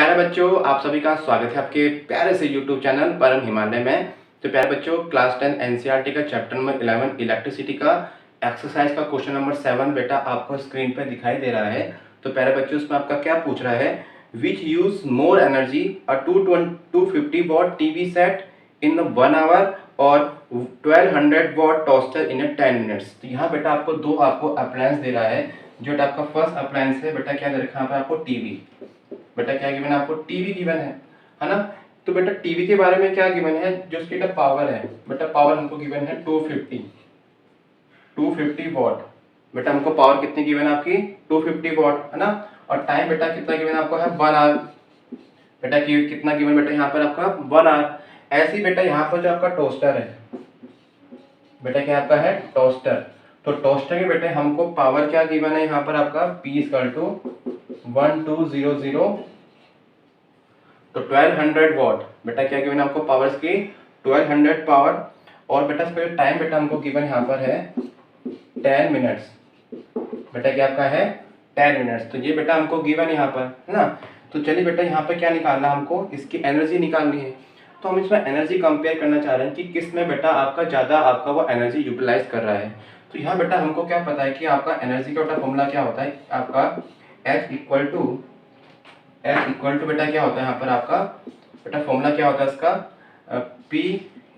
प्यारे बच्चों, आप सभी का स्वागत है आपके प्यारे से YouTube चैनल परम हिमालय में। तो प्यारे बच्चों, क्लास 10 एनसीईआरटी का चैप्टर नंबर 11 इलेक्ट्रिसिटी का एक्सरसाइज का क्वेश्चन नंबर 7 बेटा आपको स्क्रीन पे दिखाई दे रहा है। तो प्यारे बच्चों, उसमें आपका क्या पूछ रहा है, which use more energy a 250 watt TV set in 1 hour और 1200 वॉट टोस्टर इन 10 मिनट्स। तो यहाँ बेटा आपको दो अप्लायंस दे रहा है। जो आपका फर्स्ट अप्लायंस है बेटा क्या दे रखा है यहाँ पे आपको टीवी। बेटा क्या गिवन है आपको, टीवी गिवन है ना। तो बेटा टीवी के बारे में क्या गिवन है, जो उसकी पावर है बेटा, पावर हमको गिवन है 250 वॉट। बेटा हमको पावर कितनी गिवन है आपकी, 250 वॉट है ना। और टाइम बेटा कितना गिवन आपको है, 1 आवर। बेटा कितना गिवन बेटा यहाँ पर आपका 1 आवर। ऐसे ही बेटा यहाँ पर जो आपका टोस्टर है बेटा, क्या आपका है टोस्टर। तो टोस्टर के बेटे हमको पावर क्या गिवन है यहाँ पर आपका, P इक्वल टू 1200 तो 1200 वॉट। बेटा क्या गिवन आपको पावर्स की 1200 पावर। और बेटा इसका टाइम बेटा हमको गिवन यहाँ पर है 10 मिनट्स। बेटा क्या आपका है 10 मिनट्स। तो ये बेटा हमको गिवन यहाँ पर है ना। तो चलिए बेटा यहाँ पर क्या निकालना, हमको इसकी एनर्जी निकालनी है। तो हम इसमें एनर्जी कंपेयर करना चाह रहे हैं कि किस में बेटा आपका ज़्यादा आपका वो एनर्जी यूटिलाइज कर रहा है। तो यहाँ बेटा हमको क्या पता है कि आपका एनर्जी का बेटा फॉर्मूला क्या होता है आपका, H इक्वल टू बेटा क्या होता है यहाँ पर आपका बेटा फॉर्मूला क्या होता है इसका, P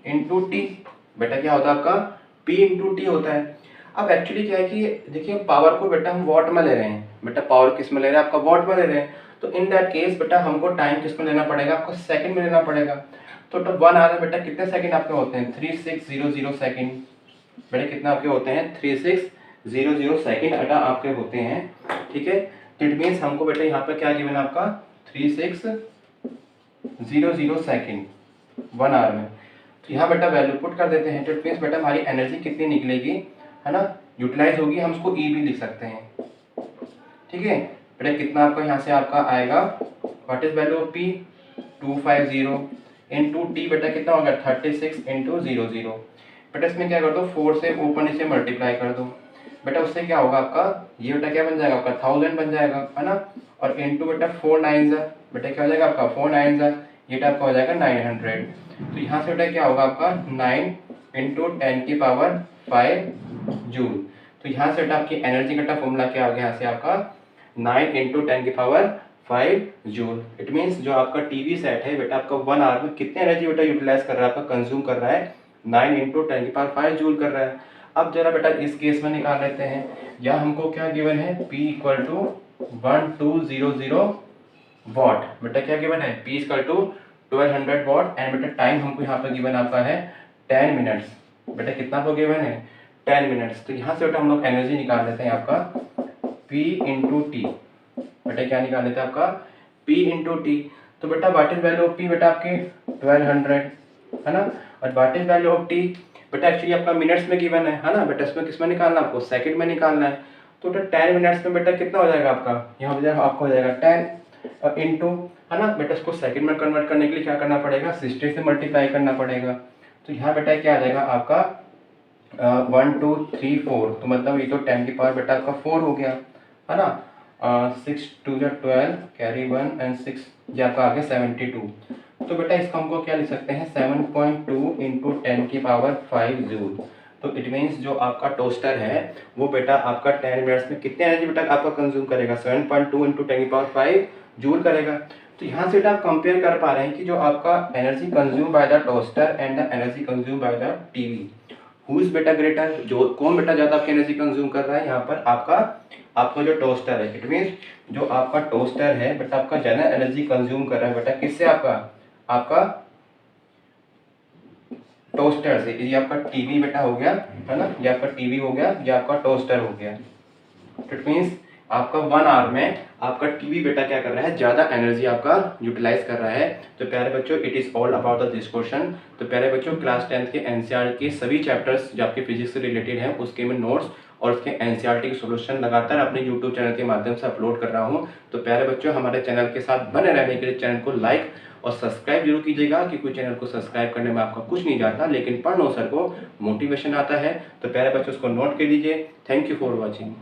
इंटू टी। बेटा क्या होता है आपका P इंटू टी होता है। अब एक्चुअली क्या है कि देखिए पावर को बेटा हम वॉट में ले रहे हैं। बेटा पावर किस में ले रहे हैं, आपका वॉट में ले रहे हैं। तो इन दैट केस बेटा हमको टाइम किस में लेना पड़ेगा, आपको सेकंड में लेना पड़ेगा। तो 1 आवर में बेटा कितने सेकंड आपके होते हैं, 3600 सेकंड। बेटा कितना आपके होते हैं, 3600 सेकंड बेटा आपके होते हैं। ठीक है, तो इट मीन्स हमको बेटा यहाँ पे क्या गिवन आपका 3600 सेकंड 1 आवर में। तो यहाँ बेटा वैल्यू पुट कर देते हैं। तो इट मीन्स बेटा हमारी एनर्जी कितनी निकलेगी है ना, यूटिलाइज होगी। हम उसको E भी लिख सकते हैं। ठीक है बेटा, कितना आपका यहाँ से आपका आएगा, what is value of P 250 into T. बेटा कितना होगा 36 इंटू 00। बेटा इसमें क्या कर दो, 4 से ऊपर नीचे मल्टीप्लाई कर दो। बेटा उससे क्या होगा आपका, ये बेटा क्या बन जाएगा आपका 1000 बन जाएगा है ना। और इंटू बेटा 4 9 बेटा क्या हो जाएगा आपका 4 9 ये आपका हो जाएगा 900। तो यहाँ से बेटा क्या होगा आपका 9 इंटू 10 की पावर 5 जूल। तो यहाँ से बेटा आपकी एनर्जी का फॉर्मूला क्या आ गया, यहाँ से आपका 9 इंटू 10 की पावर 5 जूल। इट मीन्स जो आपका टीवी सेट है बेटा आपका 1 आवर में कितनी एनर्जी बेटा यूटिलाइज कर रहा है, आपका कंज्यूम कर रहा है 9 इंटू 10 की पावर 5 जूल कर रहा है। अब जरा बेटा इस केस में निकाल लेते हैं। यहाँ हमको क्या गिवन है, P इक्वल टू 1200 वॉट। बेटा क्या गिवन है, P equal to 1200 watt. And बेटा टाइम हमको यहाँ पर गिवन आपका है 10 मिनट्स। बेटा कितना आपको गिवन है 10 मिनट्स। तो यहाँ से बेटा हम लोग एनर्जी निकाल लेते हैं आपका P इंटू टी। बेटा क्या निकाल लेते हैं आपका P इंटू टी। तो बेटा what is value of P बेटा आपके 1200 है ना। और what is value of T बेटा एक्चुअली आपका मिनट्स में गिवन है ना। बेटा इसमें किसमें निकालना है, आपको सेकंड में निकालना है। तो बेटा 10 मिनट्स में बेटा कितना हो जाएगा आपका, यहाँ हो जाएगा आपको हो जाएगा 10 और इंटू है ना। बेटा इसको सेकंड में कन्वर्ट करने के लिए क्या करना पड़ेगा, 60 से मल्टीप्लाई करना पड़ेगा। तो यहाँ बेटा क्या आ जाएगा आपका 1 2 3 4। तो मतलब ये तो 10 की पावर बेटा आपका 4 हो गया है ना। 6 2 12 कैरी 1 एंड 6 ये आपका आ गया 72। तो बेटा इसको हमको क्या लिख सकते हैं 7.2 इंटू 10 की पावर 5 जूल। तो इट मीन्स जो आपका टोस्टर है वो बेटा आपका 10 मिनट्स में कितने एनर्जी बेटा आपका कंज्यूम करेगा, 7.2 इंटू 10 की पावर 5 जूल करेगा। तो यहाँ से बेटा आप कंपेयर कर पा रहे हैं कि जो आपका energy consume by the toaster and the energy consume by the TV, who is बेटा ग्रेटर, जो कौन बेटा ज़्यादा आपकी एनर्जी कंज्यूम कर रहा है। यहाँ पर आपका जो टोस्टर है, इट मीन्स जो आपका टोस्टर है बेटा आपका ज़्यादा एनर्जी कंज्यूम कर रहा है बेटा किससे, आपका टोस्टर से। ये आपका टीवी बेटा हो गया है ना, ये आपका टीवी हो गया, ये आपका टोस्टर हो गया। इट मीन्स आपका 1 आवर में आपका टीवी बेटा क्या कर रहा है, ज़्यादा एनर्जी आपका यूटिलाइज कर रहा है। तो प्यारे बच्चों, it is all about this question. तो प्यारे बच्चों, क्लास 10 के एनसीईआरटी के सभी चैप्टर्स जो आपके फिजिक्स से रिलेटेड हैं उसके मैं नोट्स और उसके एनसीईआरटी के सॉल्यूशन लगातार अपने यूट्यूब चैनल के माध्यम से अपलोड कर रहा हूँ। तो प्यारे बच्चों, हमारे चैनल के साथ बने रहने के लिए चैनल को लाइक और सब्सक्राइब जरूर कीजिएगा, क्योंकि चैनल को सब्सक्राइब करने में आपका कुछ नहीं जाता, लेकिन पढ़ने सर को मोटिवेशन आता है। तो प्यारे बच्चों, उसको नोट कर लीजिए। Thank you for watching.